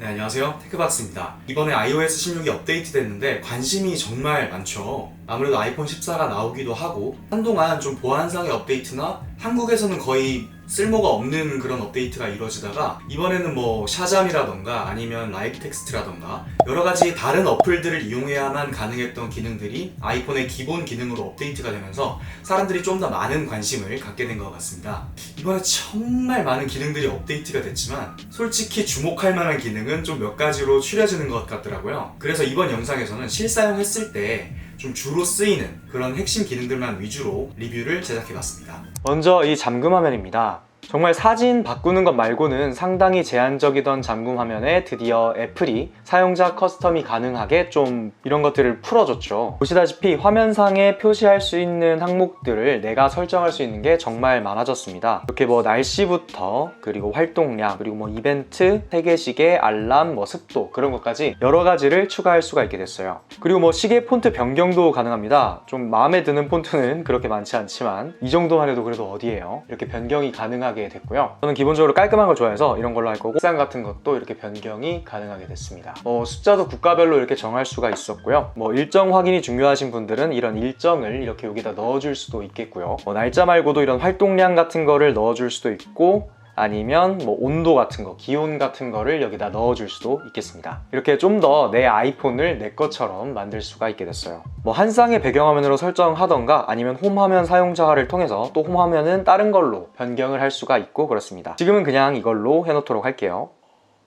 네, 안녕하세요. 테크박스입니다. 이번에 iOS 16이 업데이트 됐는데 관심이 정말 많죠. 아무래도 아이폰 14가 나오기도 하고 한동안 좀 보안상의 업데이트나 한국에서는 거의 쓸모가 없는 그런 업데이트가 이루어지다가 이번에는 뭐 샤잠이라던가 아니면 라이브 텍스트라던가 여러가지 다른 어플들을 이용해야만 가능했던 기능들이 아이폰의 기본 기능으로 업데이트가 되면서 사람들이 좀 더 많은 관심을 갖게 된 것 같습니다. 이번에 정말 많은 기능들이 업데이트가 됐지만 솔직히 주목할 만한 기능은 좀 몇 가지로 추려지는 것 같더라고요. 그래서 이번 영상에서는 실사용했을 때 좀 주로 쓰이는 그런 핵심 기능들만 위주로 리뷰를 제작해봤습니다. 먼저 이 잠금 화면입니다. 정말 사진 바꾸는 것 말고는 상당히 제한적이던 잠금 화면에 드디어 애플이 사용자 커스텀이 가능하게 좀 이런 것들을 풀어줬죠. 보시다시피 화면상에 표시할 수 있는 항목들을 내가 설정할 수 있는 게 정말 많아졌습니다. 이렇게 뭐 날씨부터 그리고 활동량 그리고 뭐 이벤트, 세계시계, 알람, 뭐 습도 그런 것까지 여러 가지를 추가할 수가 있게 됐어요. 그리고 뭐 시계 폰트 변경도 가능합니다. 좀 마음에 드는 폰트는 그렇게 많지 않지만 이 정도만 해도 그래도 어디예요? 이렇게 변경이 가능하게 됐고요. 저는 기본적으로 깔끔한 걸 좋아해서 이런 걸로 할 거고 색상 같은 것도 이렇게 변경이 가능하게 됐습니다. 숫자도 국가별로 이렇게 정할 수가 있었고요. 일정 확인이 중요하신 분들은 이런 일정을 이렇게 여기다 넣어줄 수도 있겠고요. 날짜 말고도 이런 활동량 같은 거를 넣어줄 수도 있고 아니면 온도 같은 거, 기온 같은 거를 여기다 넣어줄 수도 있겠습니다. 이렇게 좀 더 내 아이폰을 내 것처럼 만들 수가 있게 됐어요. 한 쌍의 배경화면으로 설정하던가 아니면 홈화면 사용자를 통해서 또 홈화면은 다른 걸로 변경을 할 수가 있고 그렇습니다. 지금은 그냥 이걸로 해놓도록 할게요.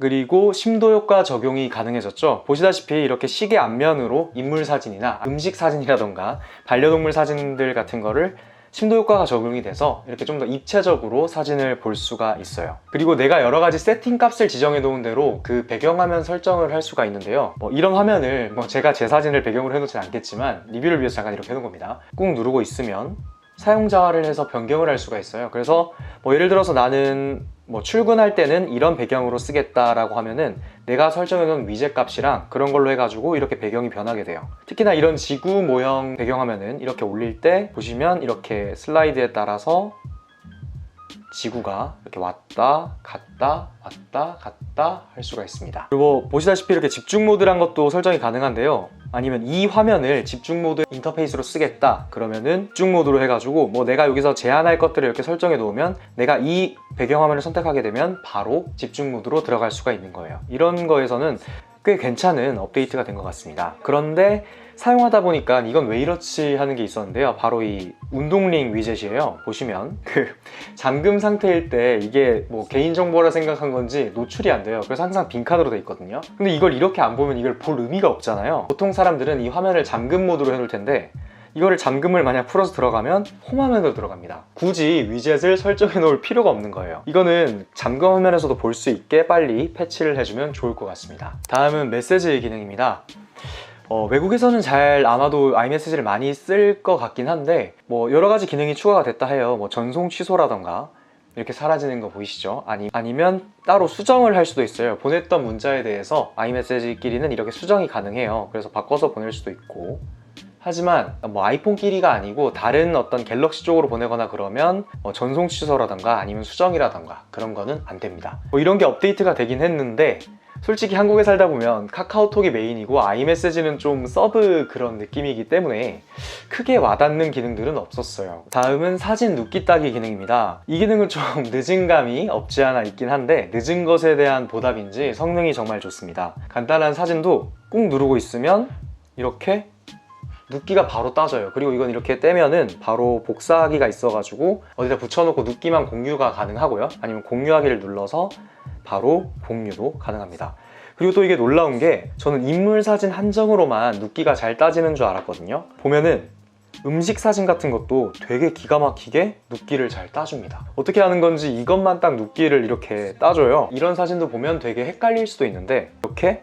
그리고 심도 효과 적용이 가능해졌죠. 보시다시피 이렇게 시계 앞면으로 인물 사진이나 음식 사진이라던가 반려동물 사진들 같은 거를 심도 효과가 적용이 돼서 이렇게 좀 더 입체적으로 사진을 볼 수가 있어요. 그리고 내가 여러 가지 세팅 값을 지정해 놓은 대로 그 배경화면 설정을 할 수가 있는데요. 이런 화면을 제가 제 사진을 배경으로 해놓진 않겠지만 리뷰를 위해서 잠깐 이렇게 해놓은 겁니다. 꾹 누르고 있으면 사용자화를 해서 변경을 할 수가 있어요. 그래서 예를 들어서 나는 출근할 때는 이런 배경으로 쓰겠다라고 하면은 내가 설정해놓은 위젯 값이랑 그런 걸로 해가지고 이렇게 배경이 변하게 돼요. 특히나 이런 지구 모형 배경화면은 이렇게 올릴 때 보시면 이렇게 슬라이드에 따라서 지구가 이렇게 왔다 갔다 왔다 갔다 할 수가 있습니다. 그리고 보시다시피 이렇게 집중 모드란 것도 설정이 가능한데요. 아니면 이 화면을 집중 모드 인터페이스로 쓰겠다 그러면은 집중 모드로 해가지고 내가 여기서 제한할 것들을 이렇게 설정해 놓으면 내가 이 배경화면을 선택하게 되면 바로 집중 모드로 들어갈 수가 있는 거예요. 이런 거에서는 꽤 괜찮은 업데이트가 된 것 같습니다. 그런데 사용하다 보니까 이건 왜 이렇지 하는 게 있었는데요. 바로 이 운동링 위젯이에요. 보시면 잠금 상태일 때 이게 개인정보라 생각한 건지 노출이 안 돼요. 그래서 항상 빈칸으로 돼 있거든요. 근데 이걸 이렇게 안 보면 이걸 볼 의미가 없잖아요. 보통 사람들은 이 화면을 잠금 모드로 해놓을 텐데 이거를 잠금을 만약 풀어서 들어가면 홈화면으로 들어갑니다. 굳이 위젯을 설정해 놓을 필요가 없는 거예요. 이거는 잠금 화면에서도 볼 수 있게 빨리 패치를 해주면 좋을 것 같습니다. 다음은 메시지 기능입니다. 외국에서는 잘 아마도 아이메시지를 많이 쓸 것 같긴 한데 여러 가지 기능이 추가가 됐다 해요. 전송 취소라던가 이렇게 사라지는 거 보이시죠? 아니면 따로 수정을 할 수도 있어요. 보냈던 문자에 대해서 아이메시지끼리는 이렇게 수정이 가능해요. 그래서 바꿔서 보낼 수도 있고 하지만 아이폰끼리가 아니고 다른 어떤 갤럭시 쪽으로 보내거나 그러면 전송 취소라던가 아니면 수정이라던가 그런 거는 안 됩니다. 이런 게 업데이트가 되긴 했는데 솔직히 한국에 살다 보면 카카오톡이 메인이고 아이메시지는 좀 서브 그런 느낌이기 때문에 크게 와닿는 기능들은 없었어요. 다음은 사진 눕기 따기 기능입니다. 이 기능은 좀 늦은 감이 없지 않아 있긴 한데 늦은 것에 대한 보답인지 성능이 정말 좋습니다. 간단한 사진도 꾹 누르고 있으면 이렇게 눕기가 바로 따져요. 그리고 이건 이렇게 떼면은 바로 복사하기가 있어가지고 어디다 붙여놓고 눕기만 공유가 가능하고요. 아니면 공유하기를 눌러서 바로 공유도 가능합니다. 그리고 또 이게 놀라운 게 저는 인물 사진 한정으로만 눕기가 잘 따지는 줄 알았거든요. 보면은 음식 사진 같은 것도 되게 기가 막히게 눕기를 잘 따줍니다. 어떻게 하는 건지 이것만 딱 눕기를 이렇게 따줘요. 이런 사진도 보면 되게 헷갈릴 수도 있는데 이렇게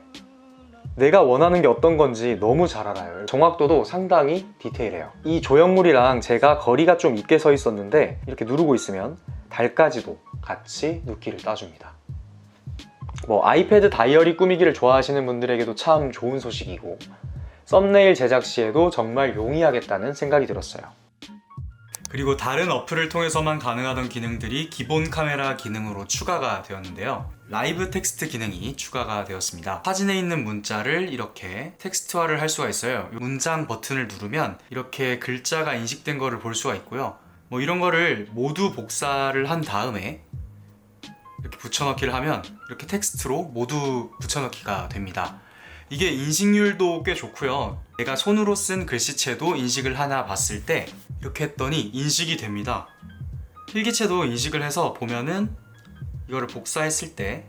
내가 원하는 게 어떤 건지 너무 잘 알아요. 정확도도 상당히 디테일해요. 이 조형물이랑 제가 거리가 좀 있게 서 있었는데 이렇게 누르고 있으면 달까지도 같이 눕기를 따줍니다. 아이패드 다이어리 꾸미기를 좋아하시는 분들에게도 참 좋은 소식이고 썸네일 제작 시에도 정말 용이하겠다는 생각이 들었어요. 그리고 다른 어플을 통해서만 가능하던 기능들이 기본 카메라 기능으로 추가가 되었는데요. 라이브 텍스트 기능이 추가가 되었습니다. 사진에 있는 문자를 이렇게 텍스트화를 할 수가 있어요. 문장 버튼을 누르면 이렇게 글자가 인식된 거를 볼 수가 있고요. 뭐 이런 거를 모두 복사를 한 다음에 이렇게 붙여넣기를 하면 이렇게 텍스트로 모두 붙여넣기가 됩니다. 이게 인식률도 꽤 좋고요. 내가 손으로 쓴 글씨체도 인식을 하나 봤을 때 이렇게 했더니 인식이 됩니다. 필기체도 인식을 해서 보면은 이거를 복사했을 때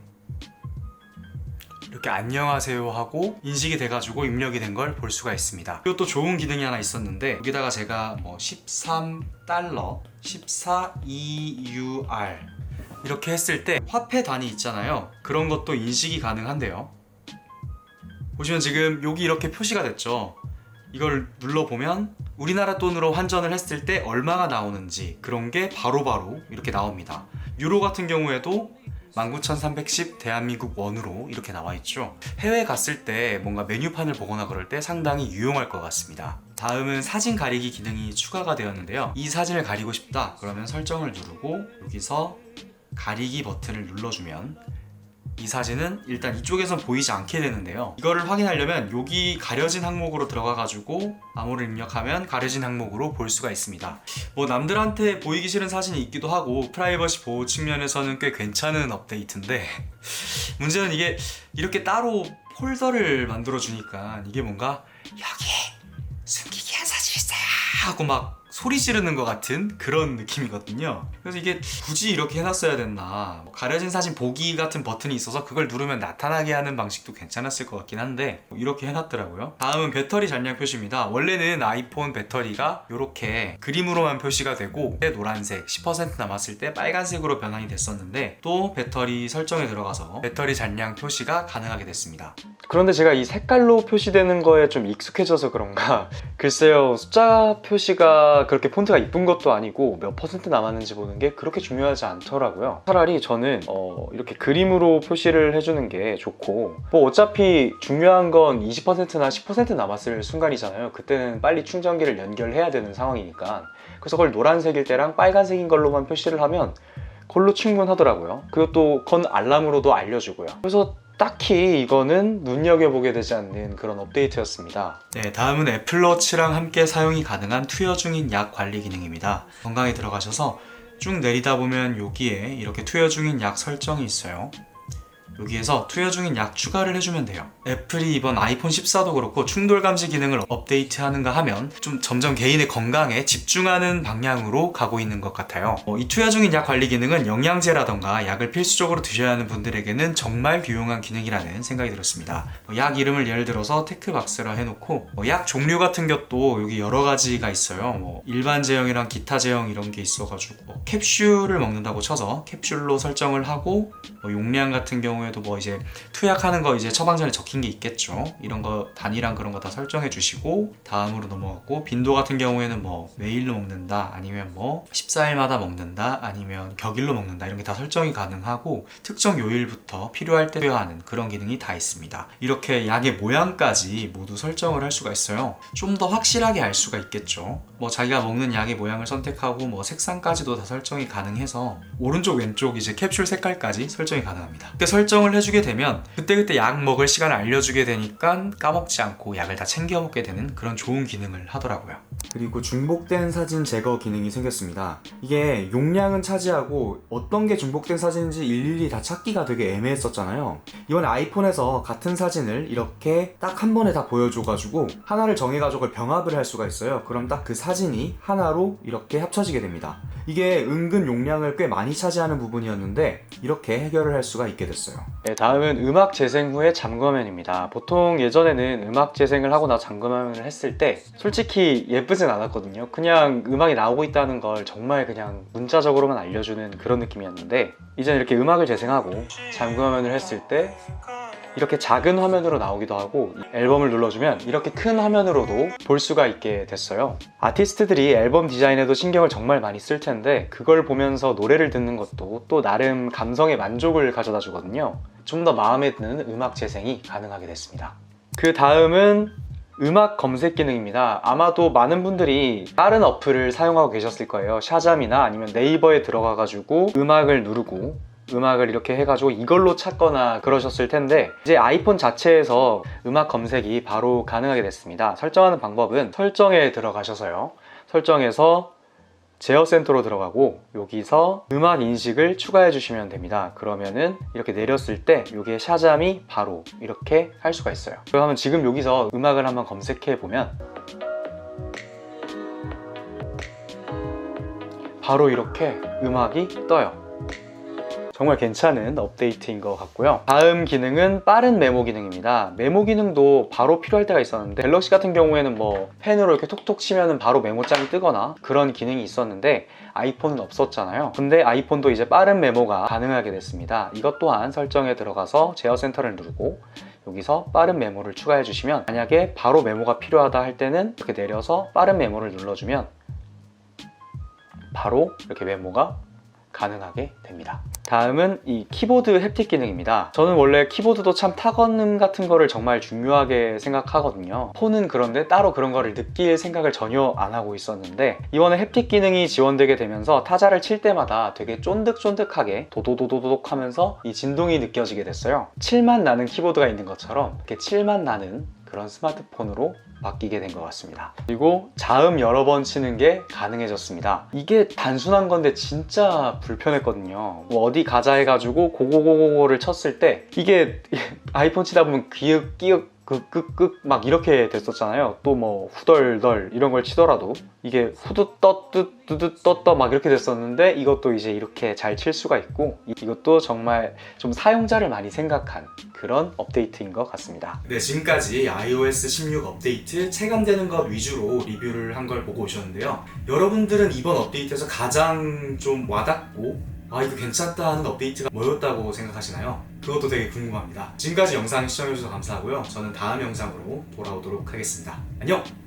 이렇게 안녕하세요 하고 인식이 돼가지고 입력이 된 걸 볼 수가 있습니다. 그리고 또 좋은 기능이 하나 있었는데 여기다가 제가 뭐 13달러 14EUR 이렇게 했을 때 화폐 단위 있잖아요. 그런 것도 인식이 가능한데요. 보시면 지금 여기 이렇게 표시가 됐죠. 이걸 눌러보면 우리나라 돈으로 환전을 했을 때 얼마가 나오는지 그런 게 바로바로 이렇게 나옵니다. 유로 같은 경우에도 19,310 대한민국 원으로 이렇게 나와 있죠. 해외 갔을 때 뭔가 메뉴판을 보거나 그럴 때 상당히 유용할 것 같습니다. 다음은 사진 가리기 기능이 추가가 되었는데요. 이 사진을 가리고 싶다 그러면 설정을 누르고 여기서 가리기 버튼을 눌러주면 이 사진은 일단 이쪽에선 보이지 않게 되는데요. 이거를 확인하려면 여기 가려진 항목으로 들어가가지고 암호를 입력하면 가려진 항목으로 볼 수가 있습니다. 뭐 남들한테 보이기 싫은 사진이 있기도 하고 프라이버시 보호 측면에서는 꽤 괜찮은 업데이트인데 문제는 이게 이렇게 따로 폴더를 만들어 주니까 이게 뭔가 여기 숨기기 한 사진 있어요 하고 막 소리 지르는 것 같은 그런 느낌이거든요. 그래서 이게 굳이 이렇게 해놨어야 됐나. 뭐 가려진 사진 보기 같은 버튼이 있어서 그걸 누르면 나타나게 하는 방식도 괜찮았을 것 같긴 한데 이렇게 해놨더라고요. 다음은 배터리 잔량 표시입니다. 원래는 아이폰 배터리가 이렇게 그림으로만 표시가 되고 노란색 10% 남았을 때 빨간색으로 변환이 됐었는데 또 배터리 설정에 들어가서 배터리 잔량 표시가 가능하게 됐습니다. 그런데 제가 이 색깔로 표시되는 거에 좀 익숙해져서 그런가 글쎄요, 숫자 표시가 그렇게 폰트가 이쁜 것도 아니고 몇 퍼센트 남았는지 보는 게 그렇게 중요하지 않더라고요. 차라리 저는 이렇게 그림으로 표시를 해주는 게 좋고 뭐 어차피 중요한 건 20%나 10% 남았을 순간이잖아요. 그때는 빨리 충전기를 연결해야 되는 상황이니까. 그래서 그걸 노란색일 때랑 빨간색인 걸로만 표시를 하면 그걸로 충분하더라고요. 그것도 건 알람으로도 알려주고요. 그래서 딱히 이거는 눈여겨보게 되지 않는 그런 업데이트였습니다. 네, 다음은 애플워치랑 함께 사용이 가능한 투여 중인 약 관리 기능입니다. 건강에 들어가셔서 쭉 내리다 보면 여기에 이렇게 투여 중인 약 설정이 있어요. 여기에서 투여 중인 약 추가를 해주면 돼요. 애플이 이번 아이폰 14도 그렇고 충돌 감지 기능을 업데이트하는가 하면 좀 점점 개인의 건강에 집중하는 방향으로 가고 있는 것 같아요. 이 투여 중인 약 관리 기능은 영양제라던가 약을 필수적으로 드셔야 하는 분들에게는 정말 유용한 기능이라는 생각이 들었습니다. 약 이름을 예를 들어서 테크박스라 해놓고 약 종류 같은 것도 여기 여러 가지가 있어요. 일반 제형이랑 기타 제형 이런 게 있어가지고 캡슐을 먹는다고 쳐서 캡슐로 설정을 하고 용량 같은 경우에도 이제 투약하는 거 이제 처방전에 적힌 게 있겠죠. 이런 거 단위랑 그런 거 다 설정해 주시고 다음으로 넘어갔고 빈도 같은 경우에는 매일로 먹는다 아니면 14일마다 먹는다 아니면 격일로 먹는다 이런 게 다 설정이 가능하고 특정 요일부터 필요할 때 투여하는 그런 기능이 다 있습니다. 이렇게 약의 모양까지 모두 설정을 할 수가 있어요. 좀 더 확실하게 알 수가 있겠죠. 자기가 먹는 약의 모양을 선택하고 색상까지도 다 설정이 가능해서 오른쪽 왼쪽 이제 캡슐 색깔까지 설정이 가능합니다. 이렇게 설정을 해주게 되면 그때그때 약 먹을 시간을 알려주게 되니까 까먹지 않고 약을 다 챙겨 먹게 되는 그런 좋은 기능을 하더라고요. 그리고 중복된 사진 제거 기능이 생겼습니다. 이게 용량은 차지하고 어떤 게 중복된 사진인지 일일이 다 찾기가 되게 애매했었잖아요. 이번에 아이폰에서 같은 사진을 이렇게 딱 한 번에 다 보여줘가지고 하나를 정해가지고 그걸 병합을 할 수가 있어요. 그럼 딱 그 사진이 하나로 이렇게 합쳐지게 됩니다. 이게 은근 용량을 꽤 많이 차지하는 부분이었는데 이렇게 해결을 할 수가 있게 됐어요. 네, 다음은 음악 재생 후의 잠금화면입니다. 보통 예전에는 음악 재생을 하고 나 잠금화면을 했을 때 솔직히 예쁘진 않았거든요. 그냥 음악이 나오고 있다는 걸 정말 그냥 문자적으로만 알려주는 그런 느낌이었는데 이제는 이렇게 음악을 재생하고 잠금화면을 했을 때 이렇게 작은 화면으로 나오기도 하고 앨범을 눌러주면 이렇게 큰 화면으로도 볼 수가 있게 됐어요. 아티스트들이 앨범 디자인에도 신경을 정말 많이 쓸 텐데 그걸 보면서 노래를 듣는 것도 또 나름 감성의 만족을 가져다 주거든요. 좀 더 마음에 드는 음악 재생이 가능하게 됐습니다. 그 다음은 음악 검색 기능입니다. 아마도 많은 분들이 다른 어플을 사용하고 계셨을 거예요. 샤잠이나 아니면 네이버에 들어가가지고 음악을 누르고 음악을 이렇게 해가지고 이걸로 찾거나 그러셨을 텐데, 이제 아이폰 자체에서 음악 검색이 바로 가능하게 됐습니다. 설정하는 방법은 설정에 들어가셔서요, 설정에서 제어 센터로 들어가고 여기서 음악 인식을 추가해 주시면 됩니다. 그러면은 이렇게 내렸을 때 이게 샤잠이 바로 이렇게 할 수가 있어요. 그러면 지금 여기서 음악을 한번 검색해 보면 바로 이렇게 음악이 떠요. 정말 괜찮은 업데이트인 것 같고요. 다음 기능은 빠른 메모 기능입니다. 메모 기능도 바로 필요할 때가 있었는데, 갤럭시 같은 경우에는 뭐 펜으로 이렇게 톡톡 치면은 바로 메모장이 뜨거나 그런 기능이 있었는데 아이폰은 없었잖아요. 근데 아이폰도 이제 빠른 메모가 가능하게 됐습니다. 이것 또한 설정에 들어가서 제어 센터를 누르고 여기서 빠른 메모를 추가해 주시면, 만약에 바로 메모가 필요하다 할 때는 이렇게 내려서 빠른 메모를 눌러주면 바로 이렇게 메모가 가능하게 됩니다. 다음은 이 키보드 햅틱 기능입니다. 저는 원래 키보드도 참 타건음 같은 거를 정말 중요하게 생각하거든요. 폰은 그런데 따로 그런 거를 느낄 생각을 전혀 안 하고 있었는데, 이번에 햅틱 기능이 지원되게 되면서 타자를 칠 때마다 되게 쫀득쫀득하게 도도도도독 하면서 이 진동이 느껴지게 됐어요. 칠맛 나는 키보드가 있는 것처럼 이렇게 칠맛 나는 그런 스마트폰으로 바뀌게 된 것 같습니다. 그리고 자음 여러 번 치는 게 가능해졌습니다. 이게 단순한 건데 진짜 불편했거든요. 뭐 어디 가자 해가지고 고고고고고를 쳤을 때 이게 아이폰 치다 보면 귀윽 끼윽 끄끄끄 막 이렇게 됐었잖아요. 또 뭐 후덜덜 이런 걸 치더라도 이게 후드 떠뜨 뜨드 떠떠 막 이렇게 됐었는데, 이것도 이제 이렇게 잘 칠 수가 있고, 이것도 정말 좀 사용자를 많이 생각한 그런 업데이트인 것 같습니다. 네, 지금까지 iOS 16 업데이트 체감되는 것 위주로 리뷰를 한 걸 보고 오셨는데요. 여러분들은 이번 업데이트에서 가장 좀 와닿고 이거 괜찮다 하는 업데이트가 뭐였다고 생각하시나요? 그것도 되게 궁금합니다. 지금까지 영상 시청해주셔서 감사하고요. 저는 다음 영상으로 돌아오도록 하겠습니다. 안녕!